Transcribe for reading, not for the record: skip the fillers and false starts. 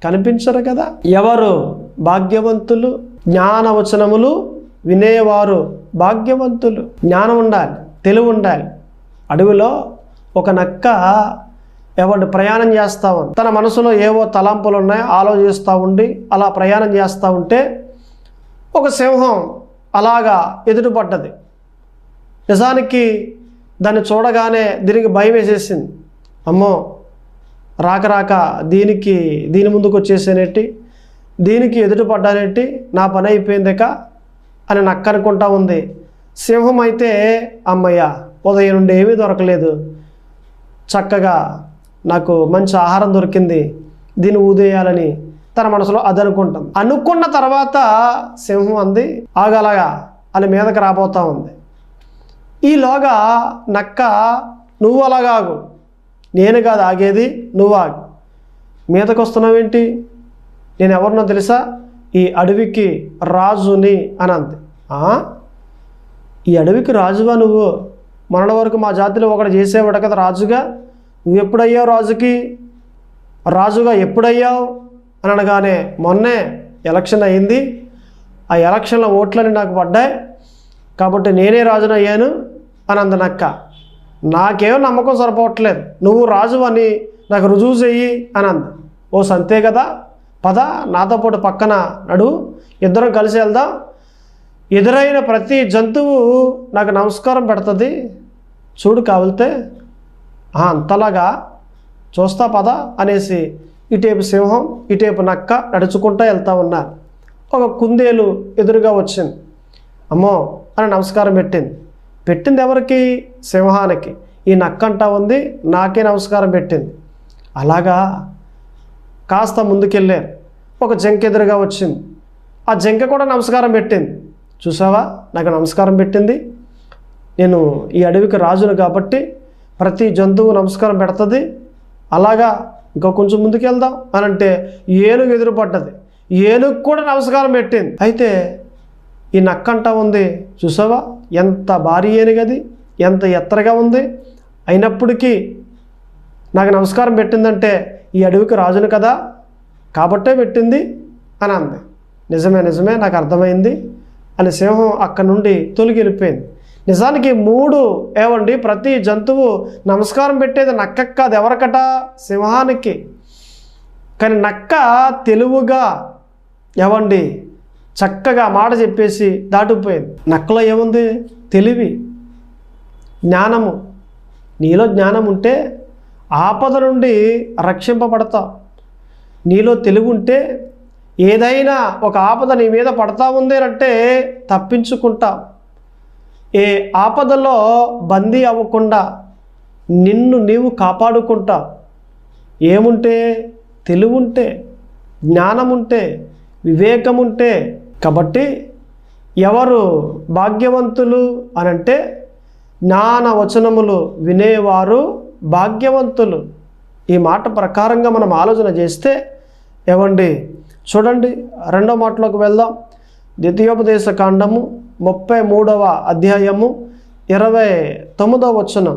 కనిపించరు కదా. ఎవరు భాగ్యవంతులు? జ్ఞానవచనములు వినేవారు భాగ్యవంతులు. జ్ఞానం ఉండాలి, తెలివి ఉండాలి. అడవిలో ఒక నక్క ప్రయాణం చేస్తూ ఉంది. తన మనసులో ఏవో తలంపులు ఉన్నాయి, ఆలోచిస్తూ ఉండి అలా ప్రయాణం చేస్తూ ఉంటే ఒక సింహం అలాగా ఎదురుపడ్డది. నిజానికి దాన్ని చూడగానే దీనికి భయం వేసేసింది. అమ్మో, రాక దీని ముందుకు వచ్చేసేనేటి, దీనికి ఎదురుపడ్డానేటి, నా పని అయిపోయిందిక అని నక్క అనుకుంటా ఉంది. సింహం అయితే అమ్మయ్య, ఉదయం నుండి ఏమీ దొరకలేదు, చక్కగా నాకు మంచి ఆహారం దొరికింది, దీన్ని ఊదేయాలని తన మనసులో అది అనుకుంటాం. అనుకున్న తర్వాత సింహం అంది ఆగలాగా అని మీదకి రాబోతూ ఉంది. ఈలోగా నక్క నువ్వు అలాగాగు, నేను కాదు ఆగేది, నువ్వు ఆగు. మీదకి వస్తున్నావేంటి? నేను ఎవరినో తెలుసా? ఈ అడవికి రాజుని అని అంది. ఈ అడవికి రాజువా నువ్వు? మొన్నటి వరకు మా జాతిలో ఒకటి చేసేవాడు కదా రాజుగా, నువ్వు ఎప్పుడయ్యావు రాజుగా ఎప్పుడయ్యావు అని అనగానే మొన్నే ఎలక్షన్ అయింది, ఆ ఎలక్షన్లో ఓట్లని నాకు పడ్డాయి కాబట్టి నేనే రాజుని అయ్యాను అని అంది నక్క. నాకేమో నమ్మకం సరిపోవట్లేదు, నువ్వు రాజు అని నాకు రుజువు చెయ్యి అని అంది. ఓ సంతే కదా, పద నాతో పాటు పక్కన నడు, ఇద్దరం కలిసి వెళ్దాం. ఎదురైన ప్రతి జంతువు నాకు నమస్కారం పెడుతుంది, చూడు కావలితే. అంతలాగా చూస్తా పద అనేసి ఇటేపు సింహం ఇటేపు నక్క నడుచుకుంటూ వెళ్తూ ఉన్నారు. ఒక కుందేలు ఎదురుగా వచ్చింది. అమ్మో అని నమస్కారం పెట్టింది ఎవరికి? సింహానికి. ఈ నక్క అంటా ఉంది నాకే నమస్కారం పెట్టింది. అలాగా కాస్త ముందుకెళ్ళారు. ఒక జింక ఎదురుగా వచ్చింది. ఆ జింక కూడా నమస్కారం పెట్టింది. చూసావా, నాకు నమస్కారం పెట్టింది. నేను ఈ అడవికి రాజును కాబట్టి ప్రతి జంతువు నమస్కారం పెడుతుంది. అలాగా ఇంకా కొంచెం ముందుకు వెళ్దాం అని అంటే ఏనుగు ఎదురుపడ్డది. ఏనుగు కూడా నమస్కారం పెట్టింది. అయితే ఈ నక్క అంటా ఉంది, చూసావా ఎంత భారీ ఏనుగది, ఎంత ఎత్తరగా ఉంది, అయినప్పటికీ నాకు నమస్కారం పెట్టిందంటే ఈ అడవికి రాజును కదా కాబట్టే పెట్టింది అని అంది. నిజమే నాకు అర్థమైంది అని సింహం అక్కడి నుండి తొలగి వెళ్ళిపోయింది. నిజానికి ప్రతి జంతువు నమస్కారం పెట్టేది నక్కకు కాదు, ఎవరికట? సింహానికి. కానీ నక్క తెలివిగా చక్కగా మాట చెప్పేసి దాటిపోయింది. నక్కలో ఏముంది? తెలివి, జ్ఞానము. నీలో జ్ఞానం ఉంటే ఆపద నుండి రక్షింపబడతావు. నీలో తెలివి ఉంటే ఏదైనా ఒక ఆపద నీ మీద పడతా ఉంది అంటే తప్పించుకుంటావు. ఏ ఆపదలో బందీ అవ్వకుండా నిన్ను నీవు కాపాడుకుంటావు. ఏముంటే? తెలివి ఉంటే, జ్ఞానం ఉంటే, వివేకం ఉంటే. కాబట్టి ఎవరు భాగ్యవంతులు అనంటే జ్ఞాన వచనములు వినేవారు భాగ్యవంతులు. ఈ మాట ప్రకారంగా మనం ఆలోచన చేస్తే చూడండి, రెండో మాటలోకి వెళ్దాం. ద్వితీయోపదేశ కాండము 33వ అధ్యాయము 29వ వచనం.